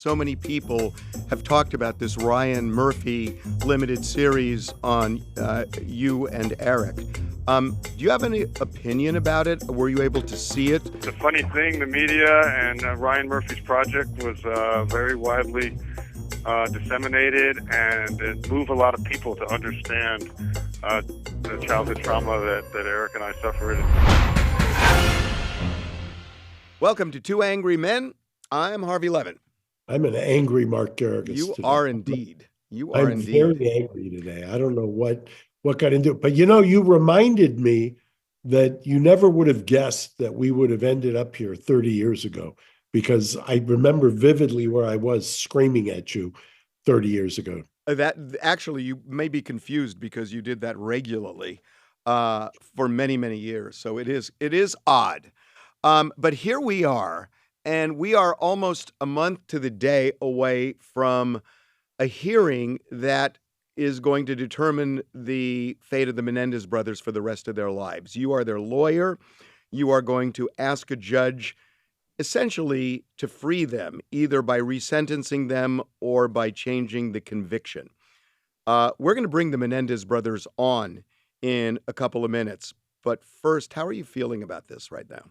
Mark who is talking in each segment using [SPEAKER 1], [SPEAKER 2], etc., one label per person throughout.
[SPEAKER 1] So many people have talked about this Ryan Murphy limited series on you and Eric. Do you have any opinion about it? Were you able to see it?
[SPEAKER 2] The funny thing, the media and Ryan Murphy's project was very widely disseminated, and it moved a lot of people to understand the childhood trauma that Eric and I suffered.
[SPEAKER 1] Welcome to Two Angry Men. I'm Harvey Levin.
[SPEAKER 3] I'm an angry Mark Garrigus.
[SPEAKER 1] You
[SPEAKER 3] today.
[SPEAKER 1] are indeed. You are
[SPEAKER 3] I'm
[SPEAKER 1] indeed.
[SPEAKER 3] very angry today. I don't know what got into it. But you reminded me that you never would have guessed that we would have ended up here 30 years ago, because I remember vividly where I was screaming at you 30 years ago.
[SPEAKER 1] That actually, you may be confused because you did that regularly for many, many years. So it is odd. But here we are. And we are almost a month to the day away from a hearing that is going to determine the fate of the Menendez brothers for the rest of their lives. You are their lawyer. You are going to ask a judge essentially to free them, either by resentencing them or by changing the conviction. We're going to bring the Menendez brothers on in a couple of minutes. But first, how are you feeling about this right now?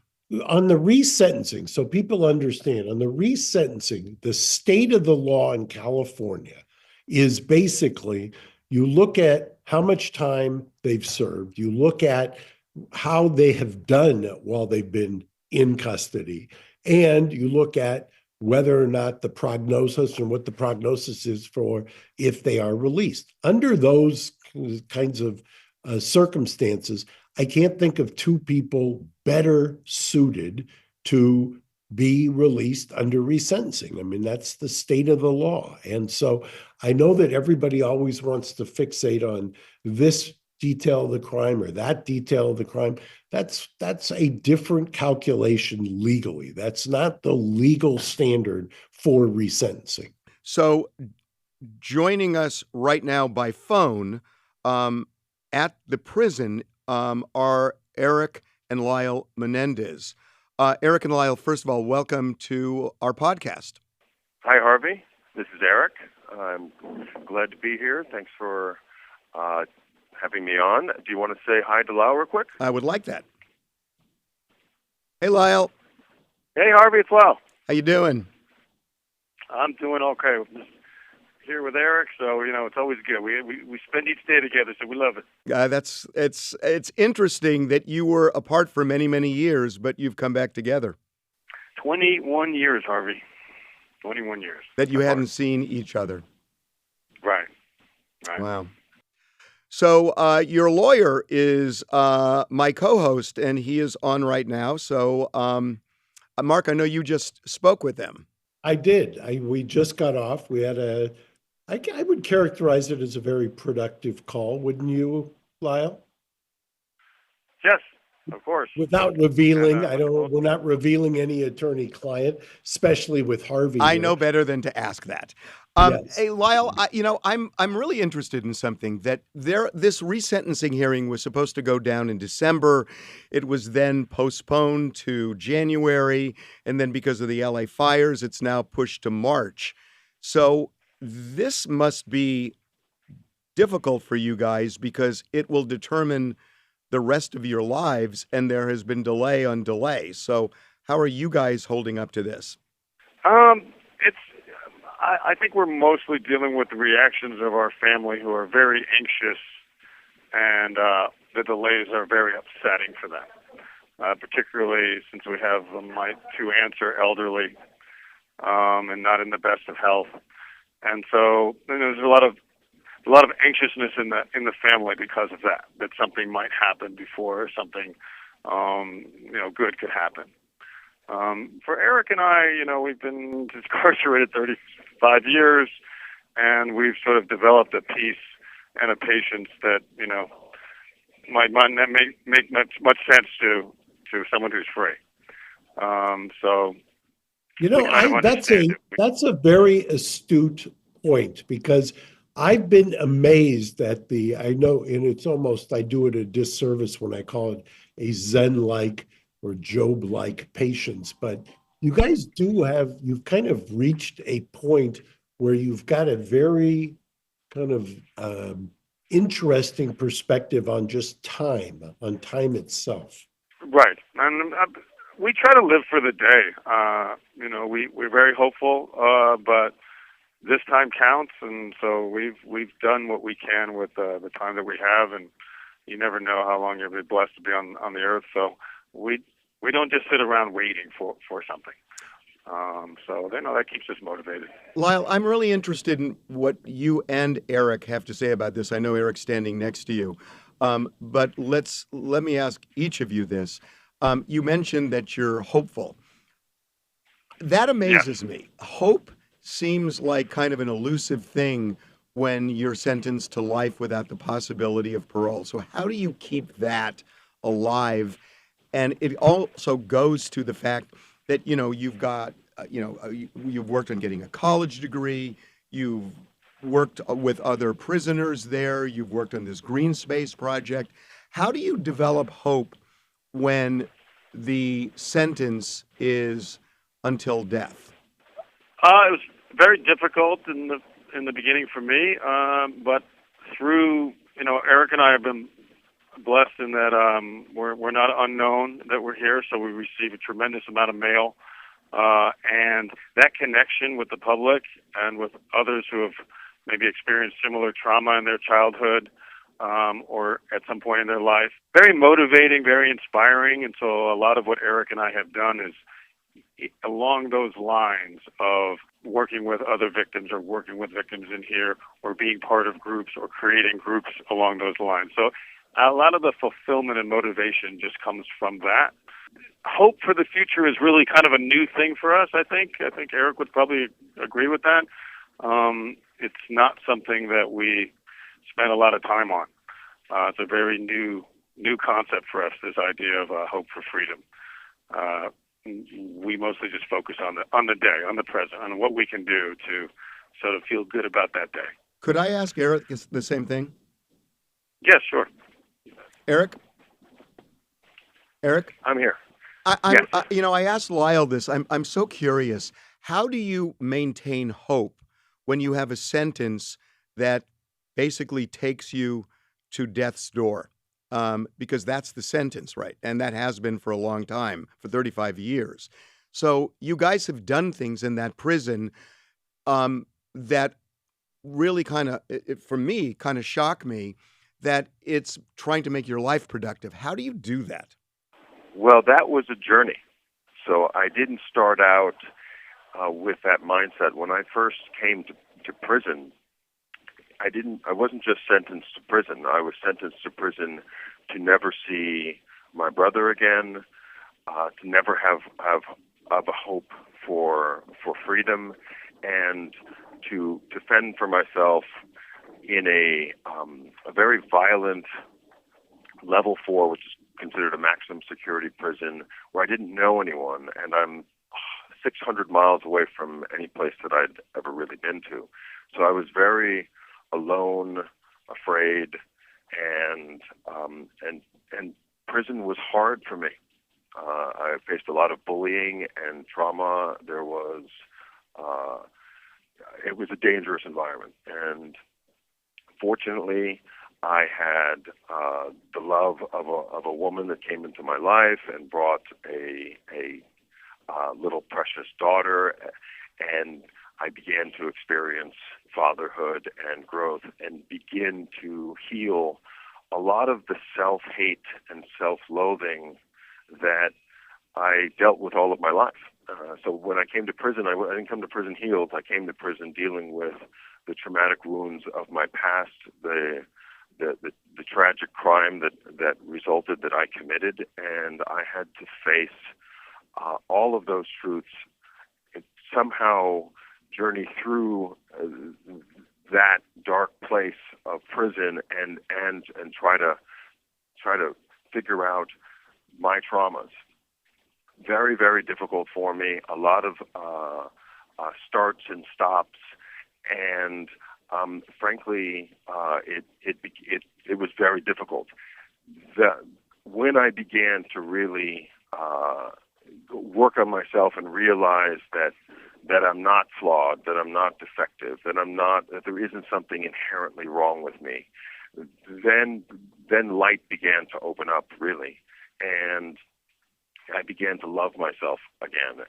[SPEAKER 3] On the resentencing, so people understand, on the resentencing, the state of the law in California is basically you look at how much time they've served, you look at how they have done while they've been in custody, and you look at whether or not the prognosis and what the prognosis is for if they are released. Under those kinds of circumstances, I can't think of two people better suited to be released under resentencing. I mean, that's the state of the law. And so I know that everybody always wants to fixate on this detail of the crime or that detail of the crime. That's a different calculation legally. That's not the legal standard for resentencing.
[SPEAKER 1] So joining us right now by phone at the prison are Eric and Lyle Menendez. Eric and Lyle, first of all, welcome to our podcast.
[SPEAKER 2] Hi, Harvey. This is Eric. I'm glad to be here. Thanks for having me on. Do you want to say hi to Lyle real quick?
[SPEAKER 1] I would like that. Hey, Lyle.
[SPEAKER 2] Hey, Harvey. It's Lyle.
[SPEAKER 1] How you doing?
[SPEAKER 2] I'm doing okay. Here with Eric, so it's always good. We spend each day together, so we love it.
[SPEAKER 1] It's interesting that you were apart for many, many years, but you've come back together.
[SPEAKER 2] 21 years, Harvey. 21 years.
[SPEAKER 1] That you hadn't seen each other.
[SPEAKER 2] Right.
[SPEAKER 1] Wow. So your lawyer is my co-host, and he is on right now. So, Mark, I know you just spoke with them.
[SPEAKER 3] I did. We just got off. We had I would characterize it as a very productive call, wouldn't you, Lyle?
[SPEAKER 2] Yes, of course.
[SPEAKER 3] Without revealing, we're not revealing any attorney-client, especially with Harvey.
[SPEAKER 1] I know better than to ask that.
[SPEAKER 3] Yes.
[SPEAKER 1] Hey, Lyle, I'm really interested in something that this resentencing hearing was supposed to go down in December. It was then postponed to January, and then because of the LA fires, it's now pushed to March. So this must be difficult for you guys because it will determine the rest of your lives, and there has been delay on delay. So how are you guys holding up to this?
[SPEAKER 2] I think we're mostly dealing with the reactions of our family, who are very anxious, and the delays are very upsetting for them, particularly since we have my two aunts are elderly and not in the best of health. And so there's a lot of anxiousness in the family because of that something might happen before something good could happen. For Eric and I, we've been incarcerated 35 years, and we've sort of developed a peace and a patience that might not make much sense to someone who's free. So.
[SPEAKER 3] That's a very astute point, because I've been amazed at I know, and it's almost, I do it a disservice when I call it a Zen-like or Job-like patience, but You guys you've kind of reached a point where you've got a very kind of interesting perspective on time itself.
[SPEAKER 2] Right, and we try to live for the day. We're very hopeful, but this time counts, and so we've done what we can with the time that we have, and you never know how long you'll be blessed to be on the earth. So we don't just sit around waiting for something. So that keeps us motivated.
[SPEAKER 1] Lyle, I'm really interested in what you and Eric have to say about this. I know Eric's standing next to you, but let me ask each of you this. You mentioned that you're hopeful. That
[SPEAKER 2] Yes.
[SPEAKER 1] amazes me. Hope seems like kind of an elusive thing when you're sentenced to life without the possibility of parole. So how do you keep that alive? And it also goes to the fact that you've got you've worked on getting a college degree, you've worked with other prisoners there, you've worked on this green space project. How do you develop hope when the sentence is until death?
[SPEAKER 2] It was very difficult in the beginning for me, but through Eric and I have been blessed in that we're not unknown that we're here, so we receive a tremendous amount of mail, and that connection with the public and with others who have maybe experienced similar trauma in their childhood or at some point in their life, very motivating, very inspiring. And so a lot of what Eric and I have done is along those lines of working with other victims or working with victims in here or being part of groups or creating groups along those lines. So a lot of the fulfillment and motivation just comes from that. Hope for the future is really kind of a new thing for us, I think. I think Eric would probably agree with that. It's not something that we spend a lot of time on. It's a very new concept for us, this idea of hope for freedom. We mostly just focus on the day, on the present, on what we can do to sort of feel good about that day.
[SPEAKER 1] Could I ask Eric the same thing?
[SPEAKER 2] Yes, sure.
[SPEAKER 1] Eric? Eric?
[SPEAKER 2] I'm here.
[SPEAKER 1] I,
[SPEAKER 2] Yes.
[SPEAKER 1] I asked Lyle this. I'm so curious. How do you maintain hope when you have a sentence that basically takes you to death's door? Because that's the sentence, right? And that has been for a long time, for 35 years. So you guys have done things in that prison that really kind of, for me, kind of shock me that it's trying to make your life productive. How do you do that?
[SPEAKER 4] Well, that was a journey. So I didn't start out with that mindset. When I first came to prison, I wasn't just sentenced to prison. I was sentenced to prison to never see my brother again, to never have a hope for freedom, and to fend for myself in a very violent level 4, which is considered a maximum security prison, where I didn't know anyone, and I'm 600 miles away from any place that I'd ever really been to. So I was very alone, afraid, and prison was hard for me. I faced a lot of bullying and trauma. It was a dangerous environment, and fortunately, I had the love of a woman that came into my life and brought a little precious daughter, and I began to experience fatherhood and growth and begin to heal a lot of the self-hate and self-loathing that I dealt with all of my life. So when I came to prison, I didn't come to prison healed. I came to prison dealing with the traumatic wounds of my past, the tragic crime that resulted that I committed, and I had to face all of those truths and somehow journey through that dark place of prison and try to figure out my traumas. Very, very difficult for me. A lot of starts and stops, and frankly, it was very difficult. When I began to really work on myself and realize that I'm not flawed, that I'm not defective, that there isn't something inherently wrong with me, then light began to open up really, and I began to love myself again,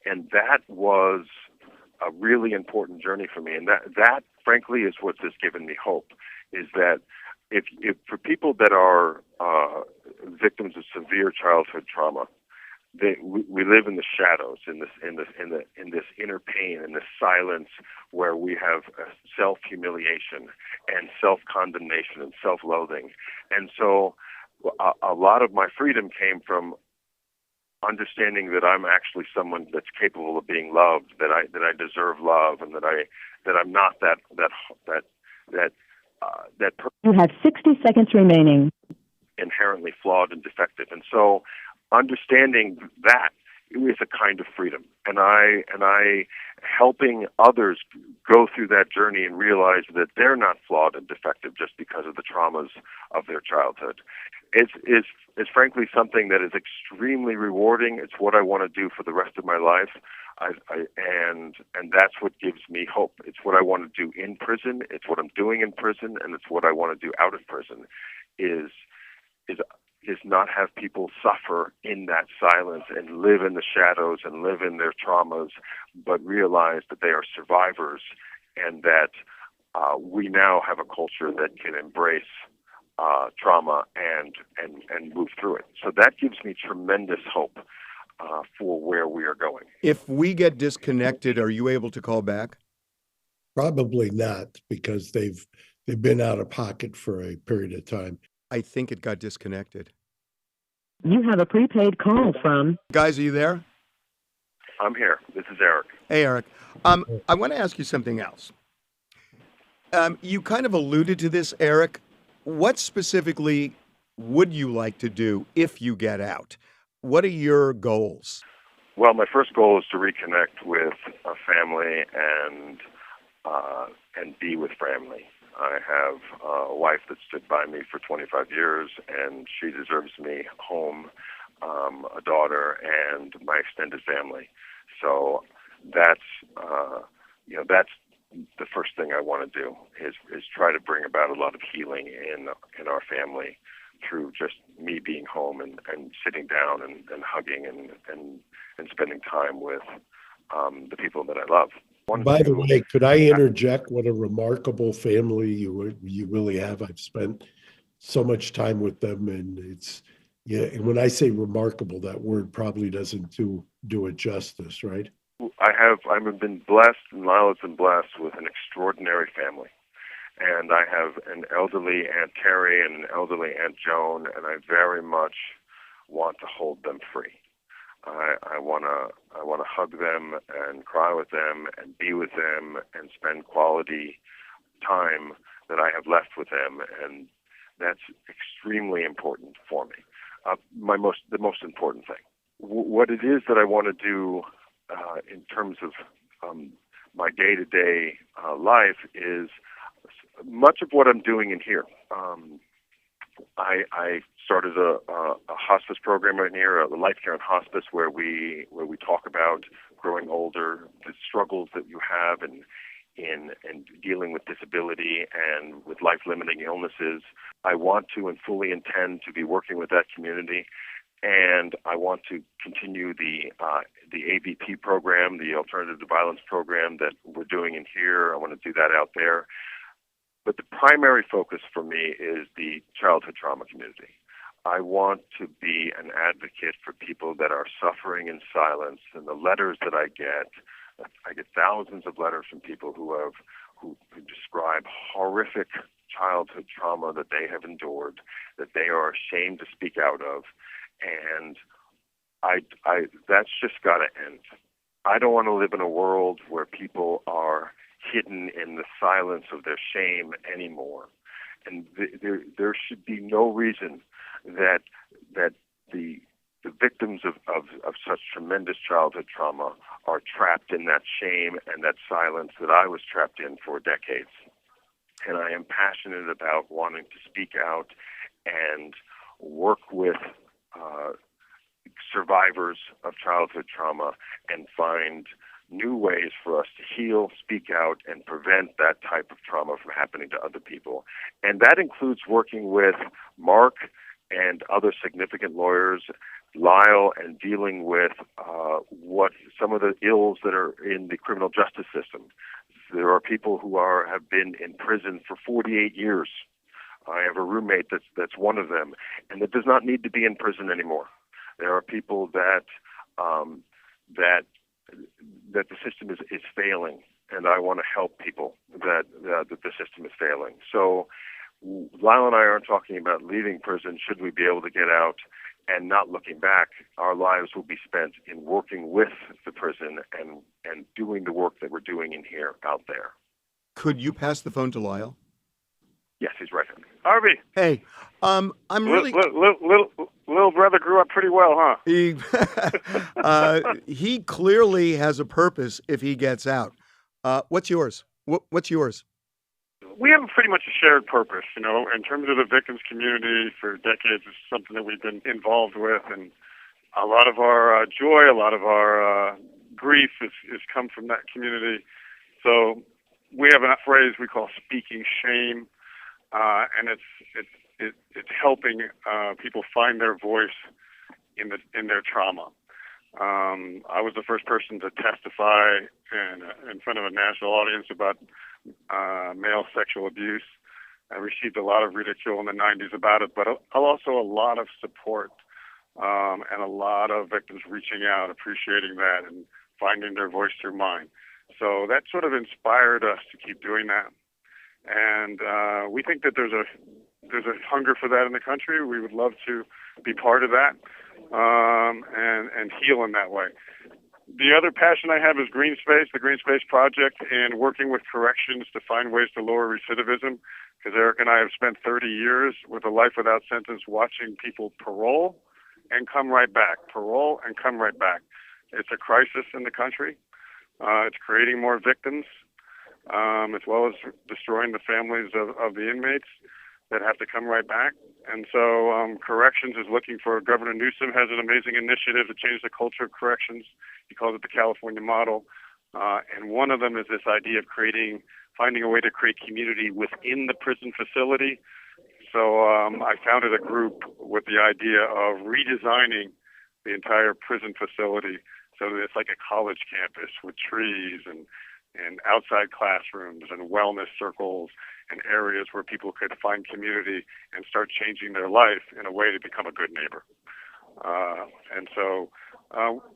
[SPEAKER 4] and that was a really important journey for me, and that frankly is what has given me hope, is that if for people that are victims of severe childhood trauma, we live in the shadows, in this inner pain, in this silence where we have self-humiliation and self-condemnation and self-loathing, and so a lot of my freedom came from understanding that I'm actually someone that's capable of being loved, that I deserve love, and that I'm not that person
[SPEAKER 5] You have 60 seconds remaining.
[SPEAKER 4] inherently flawed and defective. And so understanding that is a kind of freedom. And I helping others go through that journey and realize that they're not flawed and defective just because of the traumas of their childhood. Is frankly something that is extremely rewarding. It's what I want to do for the rest of my life. And that's what gives me hope. It's what I want to do in prison. It's what I'm doing in prison, and it's what I want to do out of prison. Is not have people suffer in that silence and live in the shadows and live in their traumas, but realize that they are survivors, and that we now have a culture that can embrace trauma and move through it. So that gives me tremendous hope for where we are going.
[SPEAKER 1] If we get disconnected, are you able to call back?
[SPEAKER 3] Probably not, because they've been out of pocket for a period of time.
[SPEAKER 1] I think it got disconnected.
[SPEAKER 5] You have a prepaid call from...
[SPEAKER 1] Guys, are you there?
[SPEAKER 4] I'm here. This is Eric.
[SPEAKER 1] Hey, Eric. I want to ask you something else. You kind of alluded to this, Eric. What specifically would you like to do if you get out? What are your goals?
[SPEAKER 4] Well, my first goal is to reconnect with a family and be with family. I have a wife that stood by me for 25 years, and she deserves me home, a daughter, and my extended family. So that's the first thing I want to do is try to bring about a lot of healing in our family through just me being home and sitting down and hugging and spending time with the people that I love.
[SPEAKER 3] By the way, could I interject what a remarkable family you really have? I've spent so much time with them, and and when I say remarkable, that word probably doesn't do it justice, right?
[SPEAKER 4] I've been blessed, and Lila's been blessed with an extraordinary family. And I have an elderly Aunt Terry and an elderly Aunt Joan, and I very much want to hold them free. I want to hug them and cry with them and be with them and spend quality time that I have left with them, and that's extremely important for me. The most important thing. What it is that I want to do in terms of my day-to-day life is much of what I'm doing in here. I started a hospice program right here, a life care and hospice, where we talk about growing older, the struggles that you have in dealing with disability and with life-limiting illnesses. I want to and fully intend to be working with that community, and I want to continue the AVP program, the Alternative to Violence program that we're doing in here. I want to do that out there. But the primary focus for me is the childhood trauma community. I want to be an advocate for people that are suffering in silence. And the letters that I get thousands of letters from people who describe horrific childhood trauma that they have endured, that they are ashamed to speak out of. And that's just got to end. I don't want to live in a world where people are hidden in the silence of their shame anymore. And there should be no reason that the victims of such tremendous childhood trauma are trapped in that shame and that silence that I was trapped in for decades. And I am passionate about wanting to speak out and work with survivors of childhood trauma and find new ways for us to heal, speak out, and prevent that type of trauma from happening to other people. And that includes working with Mark and other significant lawyers, Lyle, and dealing with what some of the ills that are in the criminal justice system. There are people who have been in prison for 48 years. I have a roommate that's one of them, and that does not need to be in prison anymore. There are people that that the system is failing, and I want to help people that the system is failing. So Lyle and I aren't talking about leaving prison should we be able to get out and not looking back. Our lives will be spent in working with the prison and doing the work that we're doing in here out there.
[SPEAKER 1] Could you pass the phone to Lyle?
[SPEAKER 4] Yes, he's right here.
[SPEAKER 2] Harvey,
[SPEAKER 1] Hey, I'm really...
[SPEAKER 2] Little brother grew up pretty well, huh?
[SPEAKER 1] He clearly has a purpose if he gets out. What's yours? What's yours?
[SPEAKER 2] We have pretty much a shared purpose, in terms of the victims community. For decades, it's something that we've been involved with, and a lot of our joy, a lot of our grief is come from that community. So we have a phrase we call "speaking shame," and it's helping people find their voice in their trauma. I was the first person to testify in front of a national audience about male sexual abuse. I received a lot of ridicule in the 90s about it, but also a lot of support and a lot of victims reaching out, appreciating that, and finding their voice through mine. So that sort of inspired us to keep doing that. And we think that there's a hunger for that in the country. We would love to be part of that and heal in that way. The other passion I have is Green Space, the Green Space Project, and working with corrections to find ways to lower recidivism. Because Eric and I have spent 30 years with a life without sentence watching people parole and come right back, parole and come right back. It's a crisis in the country. It's creating more victims, as well as destroying the families of the inmates that have to come right back. And so corrections is looking for, Governor Newsom has an amazing initiative to change the culture of corrections. He calls it the California model. And one of them is this idea of finding a way to create community within the prison facility. So I founded a group with the idea of redesigning the entire prison facility so that it's like a college campus with trees and outside classrooms and wellness circles and areas where people could find community and start changing their life in a way to become a good neighbor. And so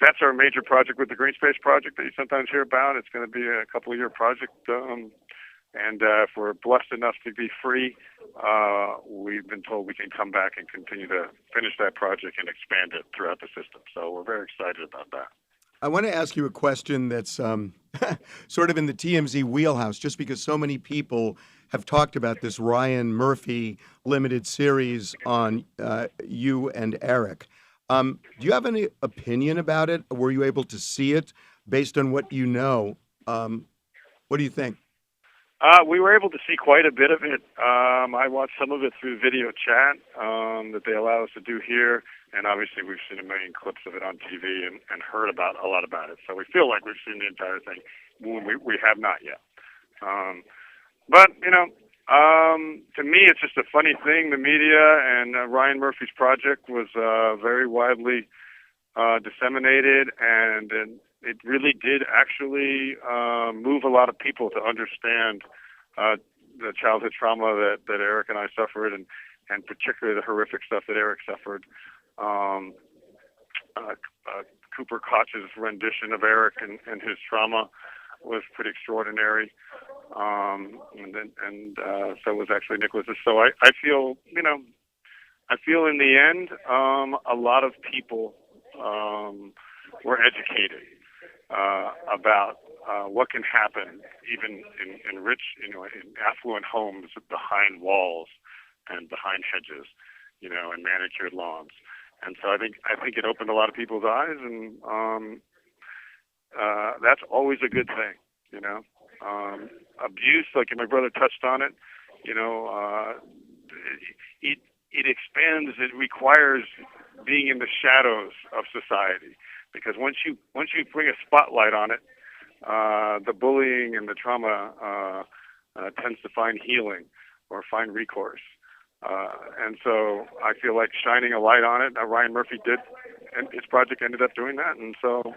[SPEAKER 2] that's our major project with the Green Space Project that you sometimes hear about. It's going to be a couple-year project. And if we're blessed enough to be free, we've been told we can come back and continue to finish that project and expand it throughout the system. So we're very excited about that.
[SPEAKER 1] I want to ask you a question that's sort of in the TMZ wheelhouse, just because so many people have talked about this Ryan Murphy limited series on you and Eric. Do you have any opinion about it? Were you able to see it based on what you know? What do you think?
[SPEAKER 2] We were able to see quite a bit of it. I watched some of it through video chat that they allow us to do here, and obviously we've seen a million clips of it on TV and heard about a lot about it. So we feel like we've seen the entire thing. We have not yet. But, to me, it's just a funny thing. The media and Ryan Murphy's project was very widely disseminated, and it really did actually move a lot of people to understand the childhood trauma that Eric and I suffered, and particularly the horrific stuff that Eric suffered. Cooper Koch's rendition of Eric and his trauma was pretty extraordinary. And so was actually Nicholas's. So I feel, I feel in the end, a lot of people were educated about what can happen even in rich, in affluent homes behind walls and behind hedges, and manicured lawns. And so I think it opened a lot of people's eyes, and that's always a good thing, Abuse, like my brother touched on it, it expands. It requires being in the shadows of society, because once you bring a spotlight on it, the bullying and the trauma tends to find healing or find recourse. And so I feel like shining a light on it, Ryan Murphy did, and his project ended up doing that. And so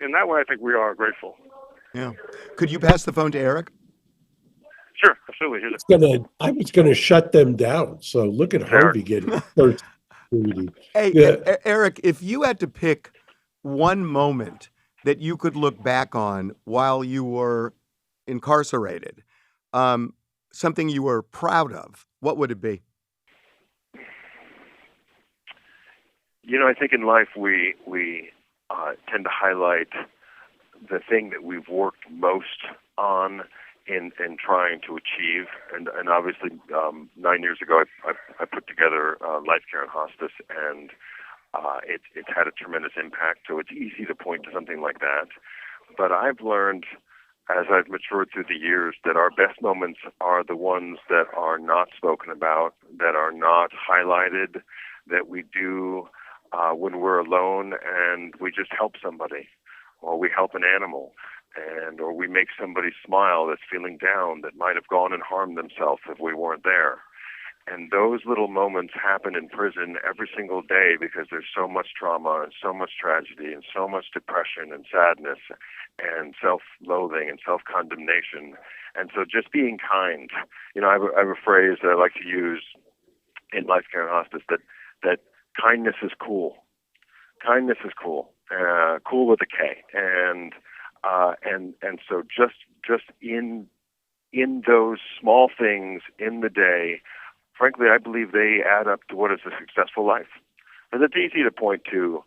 [SPEAKER 2] in that way, I think we are grateful.
[SPEAKER 1] Yeah. Could you pass the phone to Eric?
[SPEAKER 2] Sure, absolutely. Here's it.
[SPEAKER 3] I was gonna shut them down. So look at Harvey getting first opportunity.
[SPEAKER 1] Hey,
[SPEAKER 3] Yeah.
[SPEAKER 1] Eric, if you had to pick one moment that you could look back on while you were incarcerated, something you were proud of, what would it be?
[SPEAKER 4] I think in life we tend to highlight the thing that we've worked most on in trying to achieve. And obviously, 9 years ago, I put together Life Care and Hospice, and it's had a tremendous impact. So it's easy to point to something like that. But I've learned, as I've matured through the years, that our best moments are the ones that are not spoken about, that are not highlighted, that we do when we're alone and we just help somebody, or we help an animal, or we make somebody smile that's feeling down, that might have gone and harmed themselves if we weren't there. And those little moments happen in prison every single day because there's so much trauma and so much tragedy and so much depression and sadness and self-loathing and self-condemnation. And so just being kind. I have a phrase that I like to use in Life Care and Hospice, that kindness is cool. Kindness is cool. Cool with a K. And so just in those small things in the day, frankly, I believe they add up to what is a successful life. And it's easy to point to,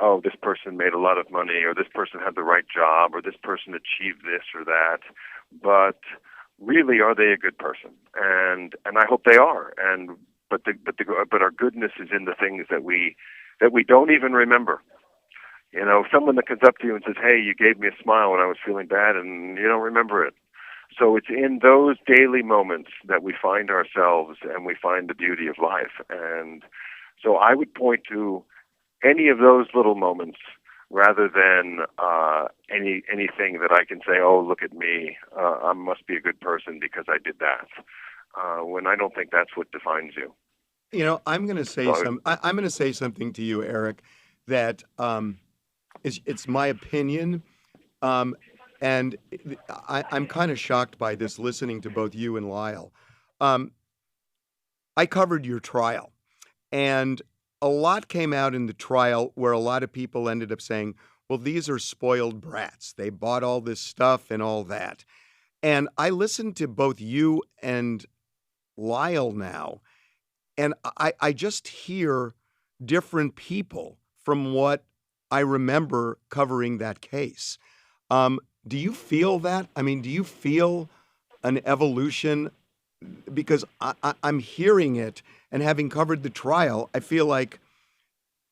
[SPEAKER 4] oh, this person made a lot of money, or this person had the right job, or this person achieved this or that. But really, are they a good person? And I hope they are. But our goodness is in the things that we don't even remember. Someone that comes up to you and says, "Hey, you gave me a smile when I was feeling bad," and you don't remember it. So it's in those daily moments that we find ourselves and we find the beauty of life. And so I would point to any of those little moments rather than anything that I can say, "Oh, look at me, I must be a good person because I did that." When I don't think that's what defines you.
[SPEAKER 1] I'm going to say I'm going to say something to you, Eric, that it's my opinion. And I'm kind of shocked by this, listening to both you and Lyle. I covered your trial, and a lot came out in the trial where a lot of people ended up saying, well, these are spoiled brats. They bought all this stuff and all that. And I listened to both you and Lyle now, and I just hear different people from what I remember covering that case. Do you feel that? I mean, do you feel an evolution? Because I'm hearing it, and having covered the trial, I feel like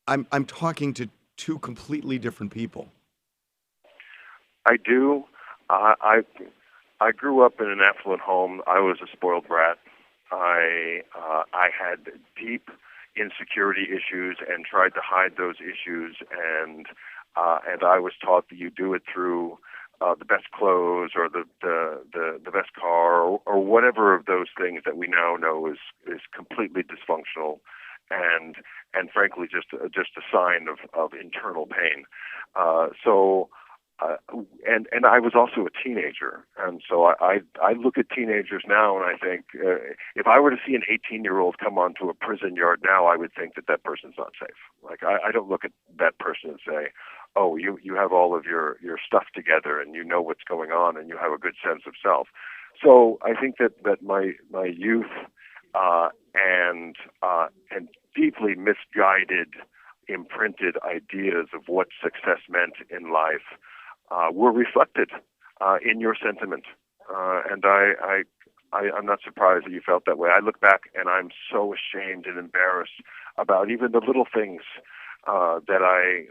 [SPEAKER 1] I'm talking to two completely different people.
[SPEAKER 4] I do. I grew up in an affluent home. I was a spoiled brat. I had deep insecurity issues and tried to hide those issues, and I was taught that you do it through the best clothes or the best car or whatever of those things that we now know is completely dysfunctional and frankly just a sign of internal pain. And I was also a teenager, and so I look at teenagers now and I think if I were to see an 18-year-old come onto a prison yard now, I would think that person's not safe. Like I don't look at that person and say, oh, you have all of your stuff together and you know what's going on and you have a good sense of self. So I think that my youth and deeply misguided, imprinted ideas of what success meant in life were reflected in your sentiment, and I'm not surprised that you felt that way. I look back and I'm so ashamed and embarrassed about even the little things that I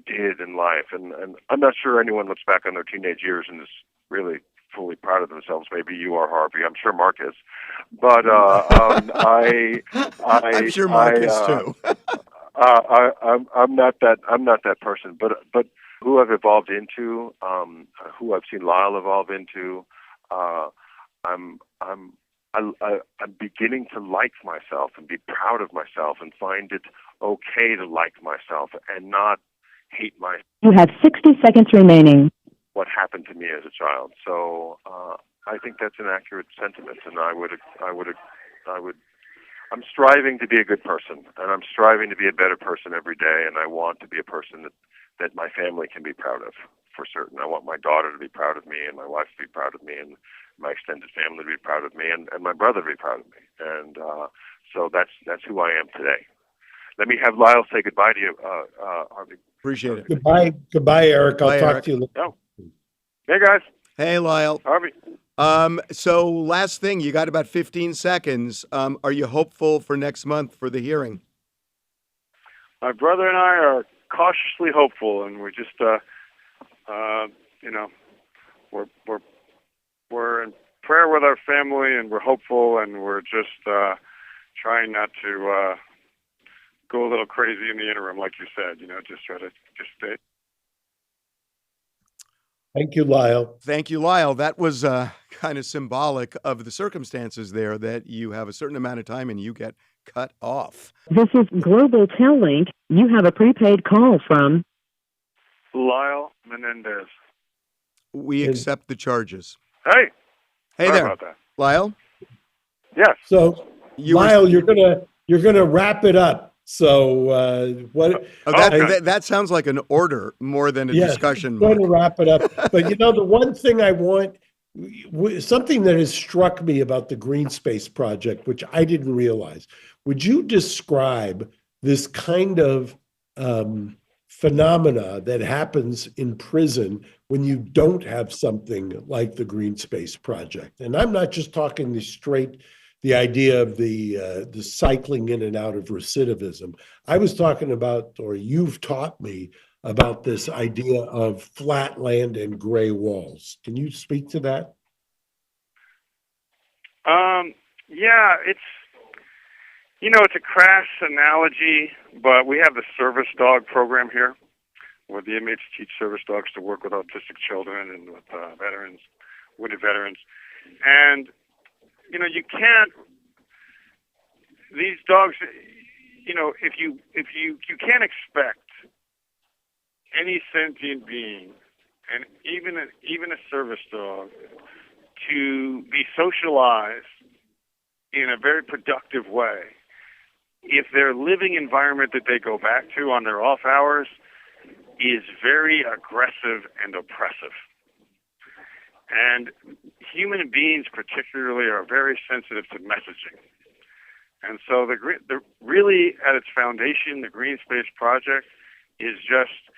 [SPEAKER 4] did in life, and I'm not sure anyone looks back on their teenage years and is really fully proud of themselves. Maybe you are, Harvey. I'm sure Mark is. But
[SPEAKER 1] I'm sure Mark is too.
[SPEAKER 4] I'm not that person. But who I've evolved into, who I've seen Lyle evolve into, I'm beginning to like myself and be proud of myself and find it okay to like myself and not hate
[SPEAKER 5] You have 60 seconds remaining.
[SPEAKER 4] what happened to me as a child. So I think that's an accurate sentiment, and I'm striving to be a good person, and I'm striving to be a better person every day, and I want to be a person that my family can be proud of, for certain. I want my daughter to be proud of me, and my wife to be proud of me, and my extended family to be proud of me, and my brother to be proud of me. And so that's who I am today. Let me have Lyle say goodbye to you, Harvey.
[SPEAKER 1] Appreciate it.
[SPEAKER 3] Goodbye, Eric. I'll
[SPEAKER 1] Bye,
[SPEAKER 3] talk
[SPEAKER 1] Eric.
[SPEAKER 3] to you later.
[SPEAKER 4] Oh. Hey, guys.
[SPEAKER 1] Hey, Lyle.
[SPEAKER 4] Harvey.
[SPEAKER 1] So last thing, you got about 15 seconds. Are you hopeful for next month for the hearing?
[SPEAKER 2] My brother and I are cautiously hopeful, and we're just, we're in prayer with our family, and we're hopeful, and we're just trying not to go a little crazy in the interim, like you said. Just try to stay.
[SPEAKER 3] Thank you, Lyle.
[SPEAKER 1] Thank you, Lyle. That was kind of symbolic of the circumstances there, that you have a certain amount of time and you get cut off.
[SPEAKER 5] This is Global Tellink. You have a prepaid call from
[SPEAKER 2] Lyle Menendez.
[SPEAKER 1] We accept the charges.
[SPEAKER 2] Hey.
[SPEAKER 1] Hey
[SPEAKER 2] Sorry
[SPEAKER 1] there,
[SPEAKER 2] about that.
[SPEAKER 1] Lyle.
[SPEAKER 2] Yes.
[SPEAKER 3] So, Lyle, you're gonna wrap it up. So what?
[SPEAKER 1] That sounds like an order more than a discussion.
[SPEAKER 3] I'm going to wrap it up. But the one thing I want, something that has struck me about the Green Space Project, which I didn't realize. Would you describe this kind of phenomena that happens in prison when you don't have something like the Green Space Project? And I'm not just talking the idea of the cycling in and out of recidivism. I was talking about, or you've taught me about, this idea of flat land and gray walls. Can you speak to that?
[SPEAKER 2] Yeah, it's a crass analogy, but we have the service dog program here, where the inmates teach service dogs to work with autistic children and with wounded veterans. And you can't. These dogs, if you can't expect any sentient being, and even a service dog, to be socialized in a very productive way if their living environment that they go back to on their off hours is very aggressive and oppressive. And human beings particularly are very sensitive to messaging. And so really at its foundation, the Green Space Project is just,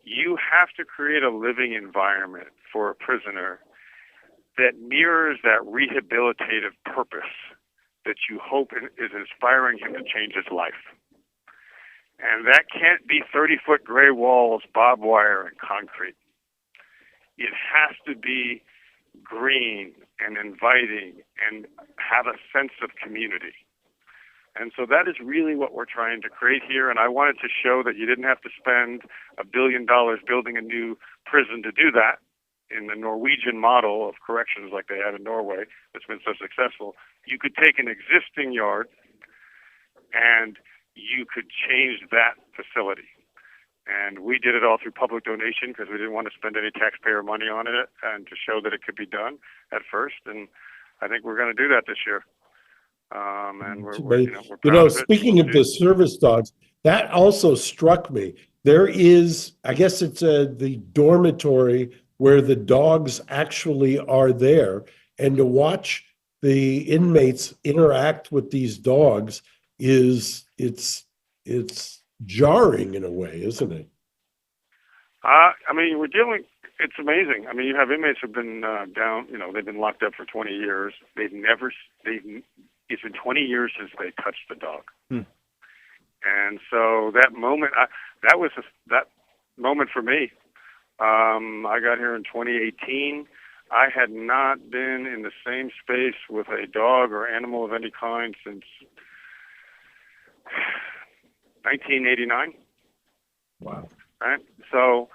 [SPEAKER 2] you have to create a living environment for a prisoner that mirrors that rehabilitative purpose that you hope is inspiring him to change his life. And that can't be 30-foot gray walls, barbed wire, and concrete. It has to be green and inviting and have a sense of community. And so that is really what we're trying to create here. And I wanted to show that you didn't have to spend $1 billion building a new prison to do that in the Norwegian model of corrections like they have in Norway that's been so successful. You could take an existing yard and you could change that facility. And we did it all through public donation because we didn't want to spend any taxpayer money on it, and to show that it could be done at first. And I think we're going to do that this year. And we're proud of it.
[SPEAKER 3] Speaking of the service dogs, that also struck me. There is, I guess it's the dormitory where the dogs actually are there, and to watch the inmates interact with these dogs it's jarring in a way, isn't it?
[SPEAKER 2] It's amazing. I mean, you have inmates who've been down, they've been locked up for 20 years. It's been 20 years since they touched the dog. And so that moment, that moment for me. I got here in 2018. I had not been in the same space with a dog or animal of any kind since 1989.
[SPEAKER 3] Wow.
[SPEAKER 2] Right? So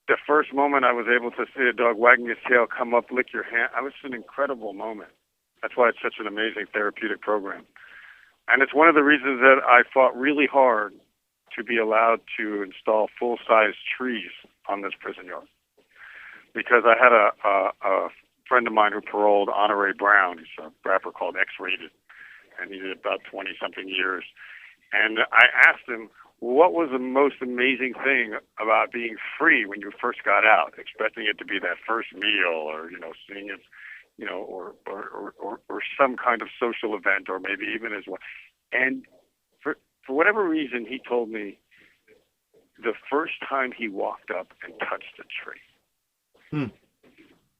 [SPEAKER 2] the first moment I was able to see a dog wagging his tail, come up, lick your hand, it was an incredible moment. That's why it's such an amazing therapeutic program. And it's one of the reasons that I fought really hard to be allowed to install full-size trees on this prison yard. Because I had a friend of mine who paroled, Honore Brown. He's a rapper called X-Rated, and he did about 20-something years. And I asked him, what was the most amazing thing about being free when you first got out, expecting it to be that first meal or, seeing it, or some kind of social event, or maybe even as well. And for whatever reason, he told me the first time he walked up and touched a tree. And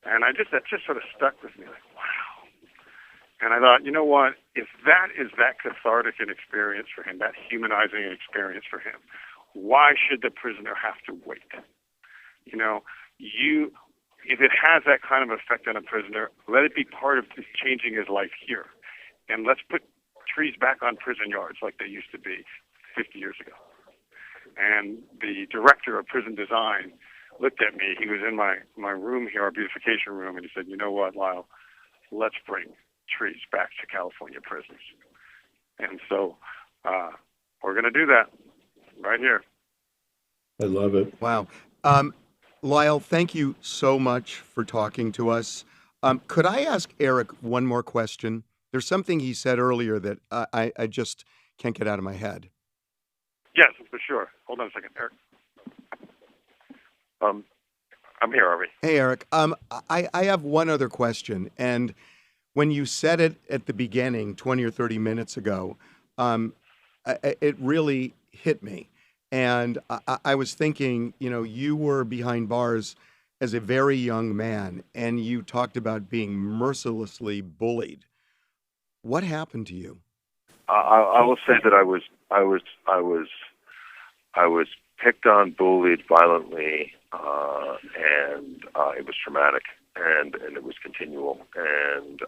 [SPEAKER 2] that just sort of stuck with me, like, wow. And I thought, you know what? If that is that cathartic an experience for him, that humanizing experience for him, why should the prisoner have to wait? If it has that kind of effect on a prisoner, let it be part of changing his life here. And let's put trees back on prison yards like they used to be 50 years ago. And the director of prison design looked at me. He was in my room here, our beautification room, and he said, you know what, Lyle, let's bring trees back to California prisons. And so we're going to do that right here.
[SPEAKER 3] I love it.
[SPEAKER 1] Wow. Lyle, thank you so much for talking to us. Could I ask Eric one more question? There's something he said earlier that I just can't get out of my head.
[SPEAKER 2] Yes, for sure. Hold on a second, Eric. I'm here, Harvey.
[SPEAKER 1] Hey, Eric. I have one other question. And when you said it at the beginning, 20 or 30 minutes ago, it really hit me. And I was thinking, you were behind bars as a very young man, and you talked about being mercilessly bullied. What happened to you?
[SPEAKER 4] I will say that I was picked on, bullied violently, and it was traumatic, and it was continual. And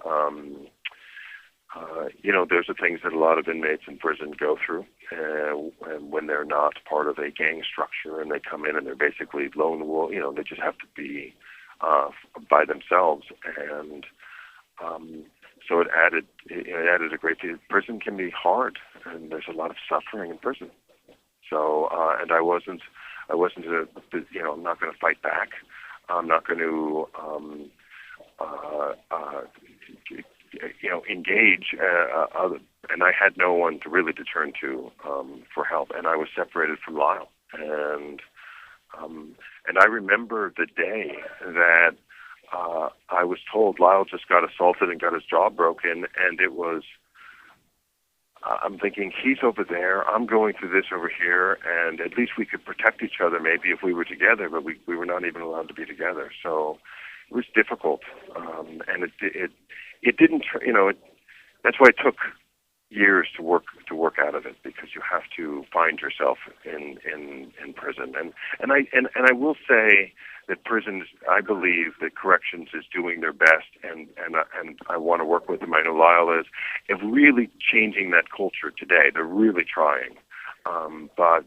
[SPEAKER 4] there's the things that a lot of inmates in prison go through, and when they're not part of a gang structure and they come in and they're basically lone wolf, they just have to be by themselves, and so it added a great deal. Prison can be hard, and there's a lot of suffering in prison. So, and I wasn't, I'm not going to fight back. I'm not going to, engage. And I had no one to really to turn to for help. And I was separated from Lyle. And I remember the day that I was told Lyle just got assaulted and got his jaw broken, and it was. I'm thinking, he's over there, I'm going through this over here, and at least we could protect each other maybe if we were together, but we were not even allowed to be together. So it was difficult, and it didn't, that's why it took years to work out of it, because you have to find yourself in prison. And I will say that prisons, I believe that corrections is doing their best, and I want to work with them. I know Lyle is, of really changing that culture today. They're really trying, but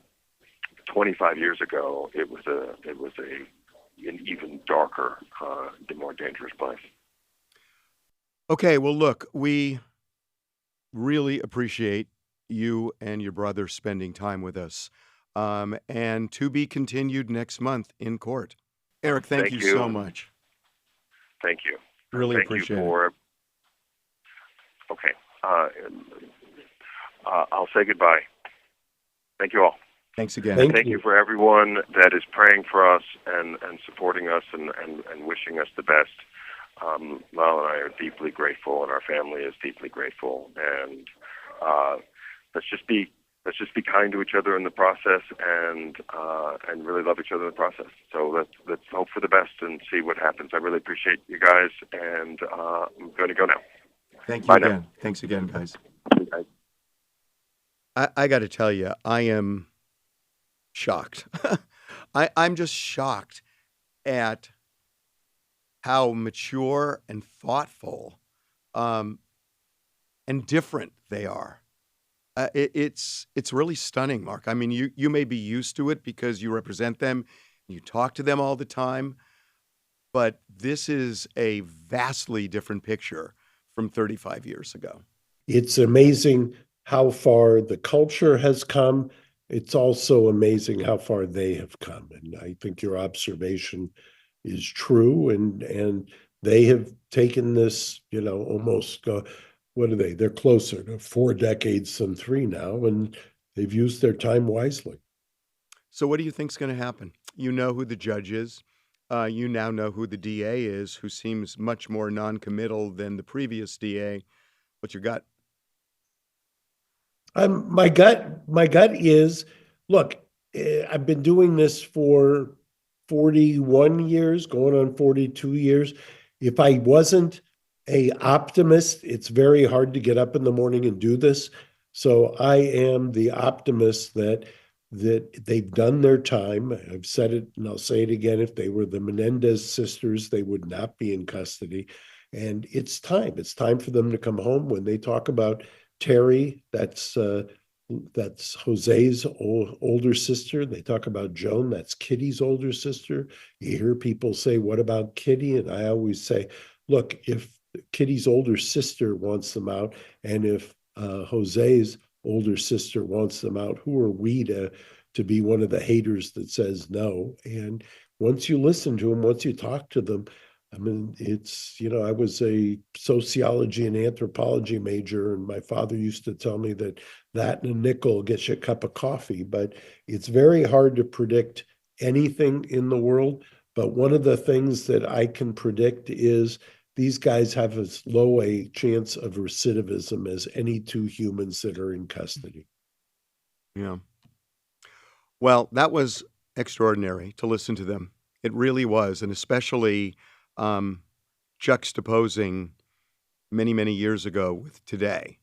[SPEAKER 4] 25 years ago, it was an even darker, more dangerous place.
[SPEAKER 1] Okay, well, look, we really appreciate you and your brother spending time with us, and to be continued next month in court. Eric, thank you so much.
[SPEAKER 4] Thank you.
[SPEAKER 1] Really appreciate it.
[SPEAKER 4] Okay. I'll say goodbye. Thank you all.
[SPEAKER 1] Thanks again.
[SPEAKER 4] Thank you for everyone that is praying for us and supporting us and wishing us the best. Lyle and I are deeply grateful, and our family is deeply grateful. And let's just be kind to each other in the process, and really love each other in the process. So let's hope for the best and see what happens. I really appreciate you guys, and I'm going to go now.
[SPEAKER 1] Thank you
[SPEAKER 4] Bye
[SPEAKER 1] again.
[SPEAKER 4] now.
[SPEAKER 1] Thanks again, guys. I got to tell you, I am shocked. I'm just shocked at how mature and thoughtful um, and different they are. It's really stunning, Mark. I mean, you may be used to it because you represent them, you talk to them all the time, but this is a vastly different picture from 35 years ago.
[SPEAKER 3] It's amazing how far the culture has come. It's also amazing how far they have come. And I think your observation is true. And they have taken this, almost what are they? They're closer to 4 decades than three now, and they've used their time wisely.
[SPEAKER 1] So, what do you think's going to happen? You know who the judge is. You now know who the DA is, who seems much more non-committal than the previous DA. What's your gut?
[SPEAKER 3] My gut is, look, I've been doing this for 41 years, going on 42 years. If I wasn't a optimist, it's very hard to get up in the morning and do this. So I am the optimist that they've done their time. I've said it and I'll say it again. If they were the Menendez sisters, they would not be in custody. And it's time. It's time for them to come home. When they talk about Terry, that's Jose's older sister. They talk about Joan, that's Kitty's older sister. You hear people say, "What about Kitty?" And I always say, look, if Kitty's older sister wants them out, and if Jose's older sister wants them out, who are we to be one of the haters that says no? And once you listen to them, once you talk to them, I mean, I was a sociology and anthropology major, and my father used to tell me that and a nickel gets you a cup of coffee. But it's very hard to predict anything in the world. But one of the things that I can predict is these guys have as low a chance of recidivism as any two humans that are in custody.
[SPEAKER 1] Yeah. Well, that was extraordinary to listen to them. It really was, and especially juxtaposing many, many years ago with today.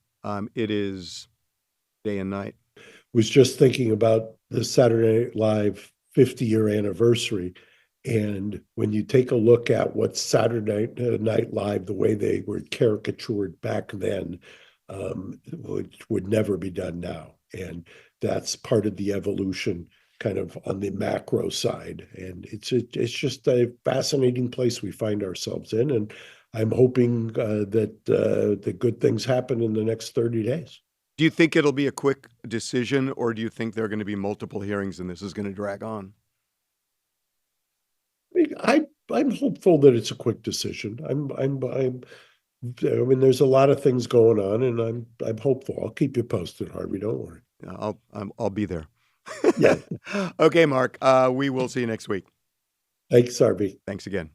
[SPEAKER 1] It is day and night.
[SPEAKER 3] Was just thinking about the Saturday Night Live 50-year anniversary. And when you take a look at what Saturday Night Live, the way they were caricatured back then, would never be done now. And that's part of the evolution kind of on the macro side. And it's just a fascinating place we find ourselves in. And I'm hoping that the good things happen in the next 30 days.
[SPEAKER 1] Do you think it'll be a quick decision, or do you think there are going to be multiple hearings and this is going to drag on?
[SPEAKER 3] I'm hopeful that it's a quick decision. I mean, there's a lot of things going on, and I'm hopeful. I'll keep you posted, Harvey. Don't worry.
[SPEAKER 1] I'll be there.
[SPEAKER 3] Yeah.
[SPEAKER 1] Okay, Mark. We will see you next week.
[SPEAKER 3] Thanks, Harvey.
[SPEAKER 1] Thanks again.